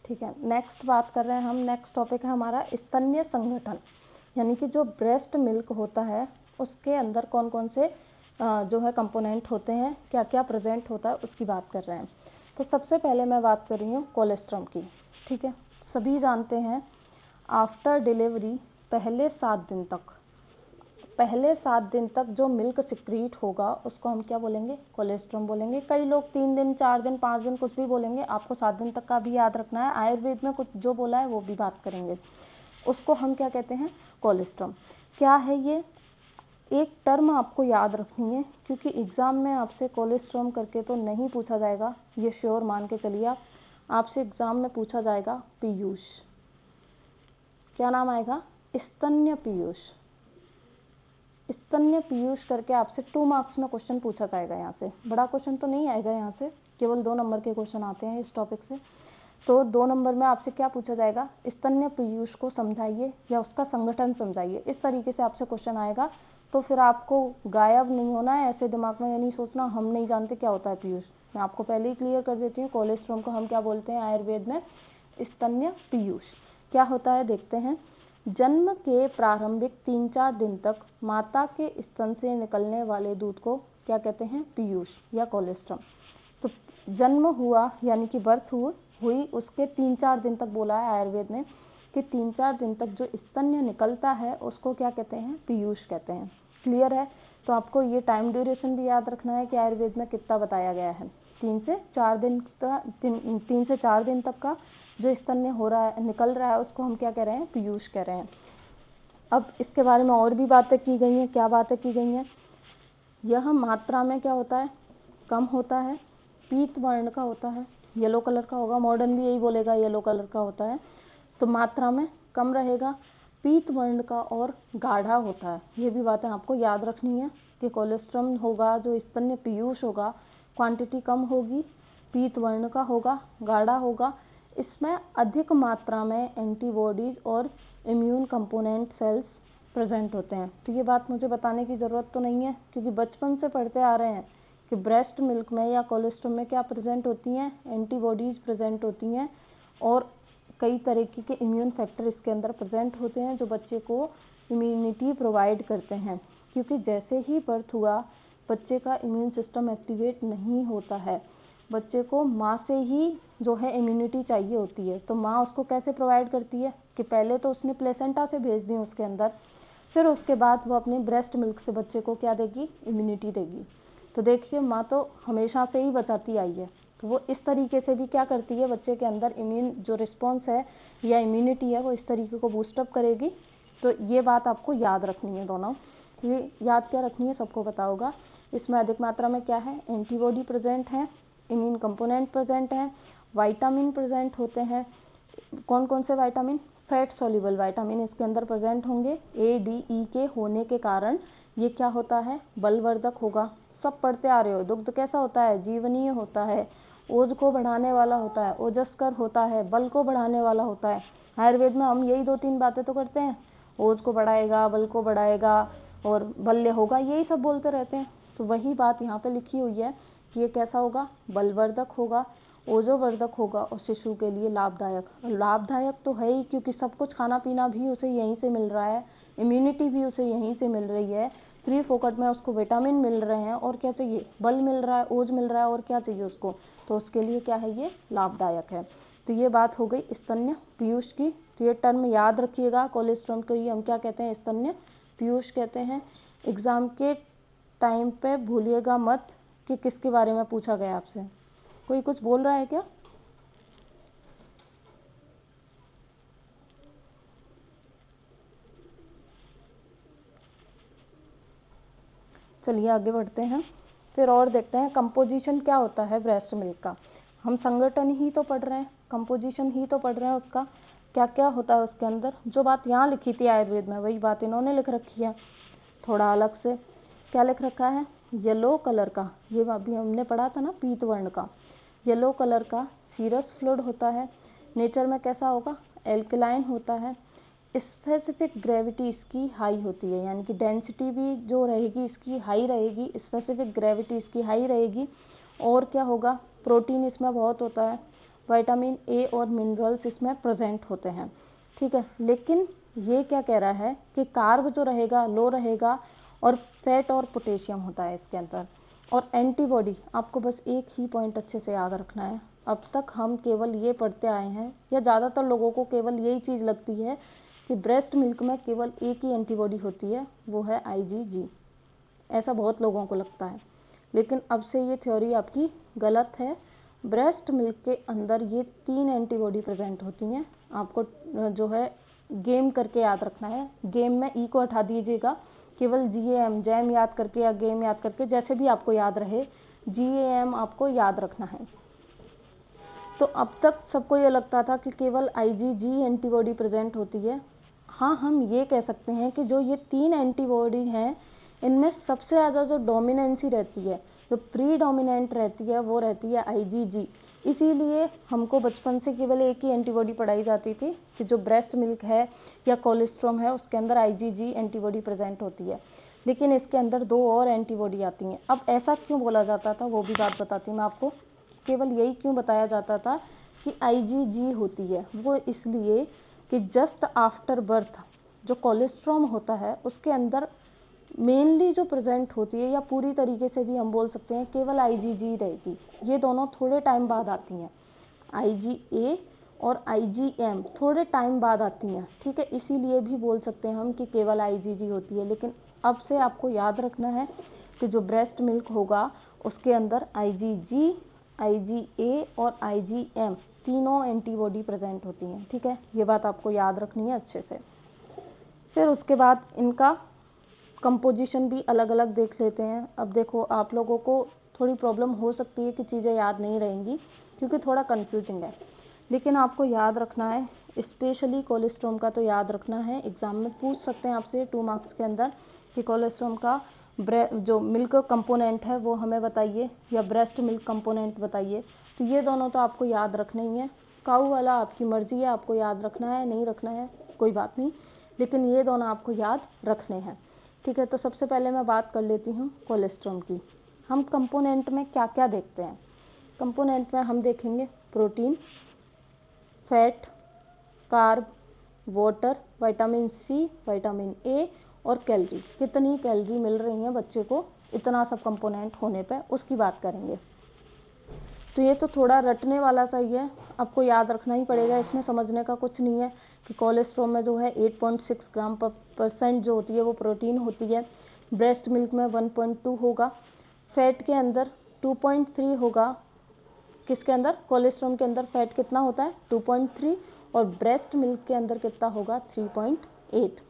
ठीक है, नेक्स्ट बात कर रहे हैं हम, नेक्स्ट टॉपिक है हमारा स्तन्य संगठन, यानी कि जो ब्रेस्ट मिल्क होता है उसके अंदर कौन कौन से जो है कंपोनेंट होते हैं, क्या क्या प्रेजेंट होता है, उसकी बात कर रहे हैं। तो सबसे पहले मैं बात कर रही हूँ कोलेस्ट्रम की। ठीक है, सभी जानते हैं आफ्टर डिलीवरी पहले 7 दिन तक जो मिल्क सिक्रीट होगा उसको हम क्या बोलेंगे, कोलेस्ट्रम बोलेंगे। कई लोग 3 दिन 4 दिन 5 दिन कुछ भी बोलेंगे, आपको 7 दिन तक का भी याद रखना है। आयुर्वेद में कुछ जो बोला है वो भी बात करेंगे, उसको हम क्या कहते हैं, कोलेस्ट्रम। क्या है ये, एक टर्म आपको याद रखनी है, क्योंकि एग्जाम में आपसे कोलेस्ट्रम करके तो नहीं पूछा जाएगा, ये श्योर मान के चलिए आप। आपसे एग्जाम में पूछा जाएगा पीयूष, क्या नाम आएगा, स्तन्य पीयूष। स्तन्य पीयूष करके आपसे 2 मार्क्स में क्वेश्चन पूछा जाएगा। यहाँ से बड़ा क्वेश्चन तो नहीं आएगा, यहाँ से केवल 2 नंबर के क्वेश्चन आते हैं इस टॉपिक से। तो 2 नंबर में आपसे क्या पूछा जाएगा, स्तन्य पीयूष को समझाइए या उसका संगठन समझाइए, इस तरीके से आपसे क्वेश्चन आएगा। तो फिर आपको गायब नहीं होना है ऐसे दिमाग में, ये नहीं सोचना हम नहीं जानते क्या होता है पीयूष। मैं आपको पहले ही क्लियर कर देती हूँ, कोलेस्ट्रॉम को हम क्या बोलते हैं आयुर्वेद में, स्तन्य पीयूष। क्या होता है देखते हैं। जन्म के प्रारंभिक 3-4 दिन तक माता के स्तन से निकलने वाले दूध को क्या कहते हैं, पीयूष या कोलेस्ट्रम। तो जन्म हुआ यानी कि बर्थ हुई उसके 3-4 दिन तक बोला है आयुर्वेद ने कि 3-4 दिन तक जो स्तन्य निकलता है उसको क्या कहते हैं, पीयूष कहते हैं। क्लियर है। तो आपको ये टाइम ड्यूरेशन भी याद रखना है कि आयुर्वेद में कितना बताया गया है, 3 से 4 दिन तक का जो स्तन्य हो रहा है, निकल रहा है, उसको हम क्या कह रहे हैं, पीयूष कह रहे हैं। अब इसके बारे में और भी बातें की गई हैं। क्या बातें की गई हैं, यह मात्रा में क्या होता है, कम होता है, पीत वर्ण का होता है, येलो कलर का होगा, मॉडर्न भी यही बोलेगा येलो कलर का होता है। तो मात्रा में कम रहेगा, पीत वर्ण का और गाढ़ा होता है। ये भी बातें आपको याद रखनी है कि कोलेस्ट्रम होगा, जो स्तन्य पीयूष होगा, क्वांटिटी कम होगी, पीत वर्ण का होगा, गाढ़ा होगा। इसमें अधिक मात्रा में एंटीबॉडीज और इम्यून कंपोनेंट सेल्स प्रेजेंट होते हैं। तो ये बात मुझे बताने की ज़रूरत तो नहीं है, क्योंकि बचपन से पढ़ते आ रहे हैं कि ब्रेस्ट मिल्क में या कोलेस्ट्रॉम में क्या प्रेजेंट होती हैं, एंटीबॉडीज प्रेजेंट होती हैं और कई तरीके के इम्यून फैक्टर इसके अंदर प्रेजेंट होते हैं जो बच्चे को इम्यूनिटी प्रोवाइड करते हैं। क्योंकि जैसे ही बर्थ हुआ बच्चे का इम्यून सिस्टम एक्टिवेट नहीं होता है, बच्चे को माँ से ही जो है इम्यूनिटी चाहिए होती है। तो माँ उसको कैसे प्रोवाइड करती है कि पहले तो उसने प्लेसेंटा से भेज दी उसके अंदर, फिर उसके बाद वो अपनी ब्रेस्ट मिल्क से बच्चे को क्या देगी, इम्यूनिटी देगी। तो देखिए माँ तो हमेशा से ही बचाती आई है, तो वो इस तरीके से भी क्या करती है, बच्चे के अंदर इम्यून जो रिस्पॉन्स है या इम्यूनिटी है वो इस तरीके को बूस्टअप करेगी। तो ये बात आपको याद रखनी है, दोनों ये याद क्या रखनी है, सबको पता होगा। इसमें अधिक मात्रा में क्या है, एंटीबॉडी प्रेजेंट है, इम्यून कंपोनेंट प्रेजेंट है, विटामिन प्रेजेंट होते हैं। कौन कौन से विटामिन, फैट सॉल्युबल विटामिन इसके अंदर प्रेजेंट होंगे। ए डी ई के होने के कारण ये क्या होता है, बलवर्धक होगा। सब पढ़ते आ रहे हो, दुग्ध कैसा होता है, जीवनीय होता है, ओज को बढ़ाने वाला होता है, ओजस्कर होता है, बल को बढ़ाने वाला होता है। आयुर्वेद में हम यही 2-3 बातें तो करते हैं, ओज को बढ़ाएगा, बल को बढ़ाएगा और बल्य होगा, यही सब बोलते रहते हैं। तो वही बात यहाँ पे लिखी हुई है कि ये कैसा होगा, बलवर्धक होगा, ओजोवर्धक होगा और शिशु के लिए लाभदायक। लाभदायक तो है ही, क्योंकि सब कुछ खाना पीना भी उसे यहीं से मिल रहा है, इम्यूनिटी भी उसे यहीं से मिल रही है, फ्री फोकट में उसको विटामिन मिल रहे हैं, और क्या चाहिए, बल मिल रहा है, ओज मिल रहा है, और क्या चाहिए उसको, तो उसके लिए क्या है, ये लाभदायक है। तो ये बात हो गई स्तन्य पीयूष की। तो ये टर्म याद रखिएगा, कोलेस्ट्रॉम को ही हम क्या कहते हैं, स्तन्य पीयूष कहते हैं। एग्जाम के टाइम पे भूलिएगा मत कि किसके बारे में पूछा गया आपसे। कोई कुछ बोल रहा है क्या, चलिए आगे बढ़ते हैं। फिर और देखते हैं कंपोजिशन क्या होता है ब्रेस्ट मिल्क का। हम संगठन ही तो पढ़ रहे हैं, कंपोजिशन ही तो पढ़ रहे हैं, उसका क्या क्या होता है उसके अंदर। जो बात यहाँ लिखी थी आयुर्वेद में वही बात इन्होंने लिख रखी है, थोड़ा अलग से। क्या लिख रखा है, येलो कलर का, ये अभी हमने पढ़ा था ना, पीत वर्ण का, येलो कलर का सीरस फ्लूइड होता है। नेचर में कैसा होगा, एल्कलाइन होता है। स्पेसिफिक ग्रेविटी इसकी हाई होती है, यानी कि डेंसिटी भी जो रहेगी इसकी हाई रहेगी, स्पेसिफिक ग्रेविटी इसकी हाई रहेगी। और क्या होगा, प्रोटीन इसमें बहुत होता है, विटामिन ए और मिनरल्स इसमें प्रेजेंट होते हैं, ठीक है। लेकिन ये क्या कह रहा है कि कार्ब जो रहेगा लो रहेगा और फैट और पोटेशियम होता है इसके अंदर। और एंटीबॉडी, आपको बस एक ही पॉइंट अच्छे से याद रखना है, अब तक हम केवल ये पढ़ते आए हैं या ज़्यादातर लोगों को केवल यही चीज़ लगती है कि ब्रेस्ट मिल्क में केवल एक ही एंटीबॉडी होती है, वो है IgG। ऐसा बहुत लोगों को लगता है, लेकिन अब से ये थ्योरी आपकी गलत है। ब्रेस्ट मिल्क के अंदर ये 3 एंटीबॉडी प्रेजेंट होती हैं। आपको जो है गेम करके याद रखना है, गेम में ई को हटा दीजिएगा, केवल जैम याद करके या गेम याद करके, जैसे भी आपको याद रहे, GAM आपको याद रखना है। तो अब तक सबको ये लगता था कि केवल IgG एंटीबॉडी प्रेजेंट होती है। हाँ, हम ये कह सकते हैं कि जो ये 3 एंटीबॉडी हैं, इनमें सबसे ज़्यादा जो डोमिनेंसी रहती है, जो प्रीडोमिनेंट रहती है, वो रहती है IgG। इसीलिए हमको बचपन से केवल एक ही एंटीबॉडी पढ़ाई जाती थी कि जो ब्रेस्ट मिल्क है या कोलेस्ट्रॉम है, उसके अंदर IgG एंटीबॉडी प्रेजेंट होती है। लेकिन इसके अंदर 2 और एंटीबॉडी आती हैं। अब ऐसा क्यों बोला जाता था, वो भी बात बताती हूँ मैं आपको। केवल यही क्यों बताया जाता था कि IgG होती है, वो इसलिए कि जस्ट आफ्टर बर्थ जो कोलेस्ट्रॉम होता है, उसके अंदर मेनली जो प्रेजेंट होती है, या पूरी तरीके से भी हम बोल सकते हैं केवल IgG रहेगी। ये दोनों थोड़े टाइम बाद आती हैं, IgA और IgM थोड़े टाइम बाद आती हैं, ठीक है। इसीलिए भी बोल सकते हैं हम कि केवल IgG होती है। लेकिन अब से आपको याद रखना है कि जो ब्रेस्ट मिल्क होगा उसके अंदर IgG, IgA और IgM तीनों एंटीबॉडी प्रेजेंट होती हैं, ठीक है। ये बात आपको याद रखनी है अच्छे से। फिर उसके बाद इनका कंपोजिशन भी अलग अलग देख लेते हैं। अब देखो, आप लोगों को थोड़ी प्रॉब्लम हो सकती है कि चीज़ें याद नहीं रहेंगी, क्योंकि थोड़ा कंफ्यूजिंग है, लेकिन आपको याद रखना है। स्पेशली कोलेस्ट्रॉम का तो याद रखना है, एग्जाम में पूछ सकते हैं आपसे 2 मार्क्स के अंदर कि कोलेस्ट्रॉम का जो मिल्क कंपोनेंट है वो हमें बताइए, या ब्रेस्ट मिल्क कंपोनेंट बताइए। तो ये दोनों तो आपको याद रखने ही है। काऊ वाला आपकी मर्जी है, आपको याद रखना है नहीं रखना है कोई बात नहीं, लेकिन ये दोनों आपको याद रखने हैं, ठीक है। तो सबसे पहले मैं बात कर लेती हूँ कोलेस्ट्रॉम की। हम कंपोनेंट में क्या क्या देखते हैं? कंपोनेंट में हम देखेंगे protein, fat, carb, water, vitamin C, vitamin A और कैलोरी। कितनी कैलोरी मिल रही है बच्चे को इतना सब कंपोनेंट होने पे, उसकी बात करेंगे। तो ये तो थोड़ा रटने वाला सा ही है, आपको याद रखना ही पड़ेगा, इसमें समझने का कुछ नहीं है कि कोलेस्ट्रॉल में जो है 8.6 ग्राम % जो होती है वो प्रोटीन होती है, ब्रेस्ट मिल्क में 1.2 होगा, फैट के अंदर 2.3 होगा। किसके अंदर? कोलेस्ट्रॉल के अंदर फैट कितना होता है? 2.3, और ब्रेस्ट मिल्क के अंदर कितना होगा? 3.8।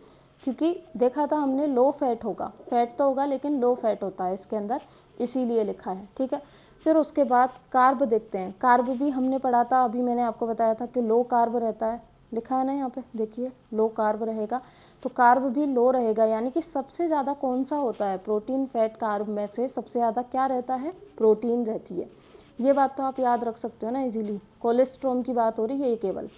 क्योंकि देखा था हमने लो फैट होगा, फैट तो होगा लेकिन लो फैट होता है इसके अंदर, इसीलिए लिखा है, ठीक है। फिर उसके बाद कार्ब देखते हैं। कार्ब भी हमने पढ़ा था, अभी मैंने आपको बताया था कि लो कार्ब रहता है, लिखा है ना यहाँ पे, देखिए लो कार्ब रहेगा। तो कार्ब भी लो रहेगा, यानी कि सबसे ज़्यादा कौन सा होता है? प्रोटीन, फैट, कार्ब में से सबसे ज़्यादा क्या रहता है? प्रोटीन रहती है। ये बात तो आप याद रख सकते हो ना इजीली। कोलेस्ट्रॉल की बात हो रही है ये केवल,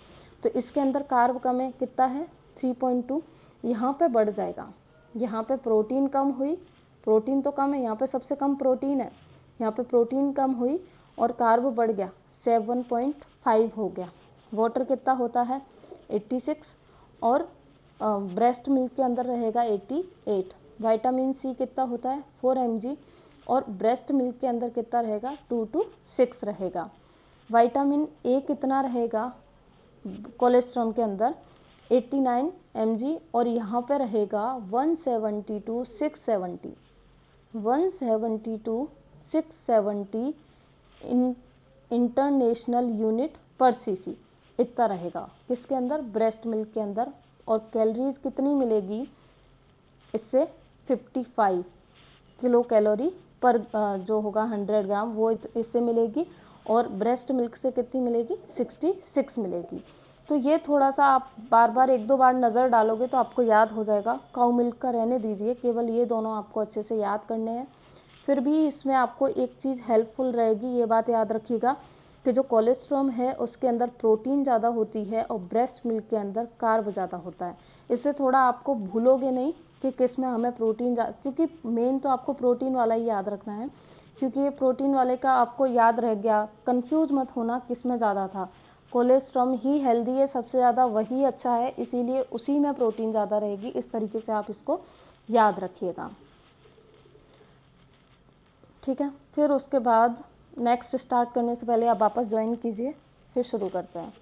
तो इसके अंदर कार्ब कम है, कितना है? 3.2। यहाँ पे बढ़ जाएगा, यहाँ पे प्रोटीन कम हुई, प्रोटीन तो कम है, यहाँ पे सबसे कम प्रोटीन है, यहाँ पे प्रोटीन कम हुई और कार्ब बढ़ गया, 7.5 हो गया। वाटर कितना होता है? 86, और ब्रेस्ट मिल्क के अंदर रहेगा 88। विटामिन C कितना होता है? 4 mg, और ब्रेस्ट मिल्क के अंदर कितना रहेगा? 2 to 6 रहेगा। विटामिन A कितना रहेगा कोलेस्ट्रॉल के अंदर? 89 mg, और यहाँ पे रहेगा 170 to 670, 170 to 670 इंटरनेशनल यूनिट पर cc, इतना रहेगा किसके अंदर? ब्रेस्ट मिल्क के अंदर। और कैलोरीज कितनी मिलेगी इससे? 55 किलो कैलोरी पर जो होगा 100 ग्राम, वो इससे मिलेगी। और ब्रेस्ट मिल्क से कितनी मिलेगी? 66 मिलेगी। तो ये थोड़ा सा आप बार बार 1-2 बार नज़र डालोगे तो आपको याद हो जाएगा। काऊ मिल्क का रहने दीजिए, केवल ये दोनों आपको अच्छे से याद करने हैं। फिर भी इसमें आपको एक चीज़ हेल्पफुल रहेगी, ये बात याद रखिएगा कि जो कोलेस्ट्रॉल है उसके अंदर प्रोटीन ज़्यादा होती है और ब्रेस्ट मिल्क के अंदर कार्ब ज़्यादा होता है। इससे थोड़ा आपको भूलोगे नहीं कि किस में हमें प्रोटीन क्योंकि मेन तो आपको प्रोटीन वाला ही याद रखना है क्योंकि ये प्रोटीन वाले का आपको याद रह गया। कंफ्यूज मत होना किस में ज़्यादा था, कोलेस्ट्रॉम ही हेल्दी है, सबसे ज़्यादा वही अच्छा है, इसीलिए उसी में प्रोटीन ज़्यादा रहेगी। इस तरीके से आप इसको याद रखिएगा, ठीक है। फिर उसके बाद नेक्स्ट स्टार्ट करने से पहले आप वापस ज्वाइन कीजिए, फिर शुरू करते हैं।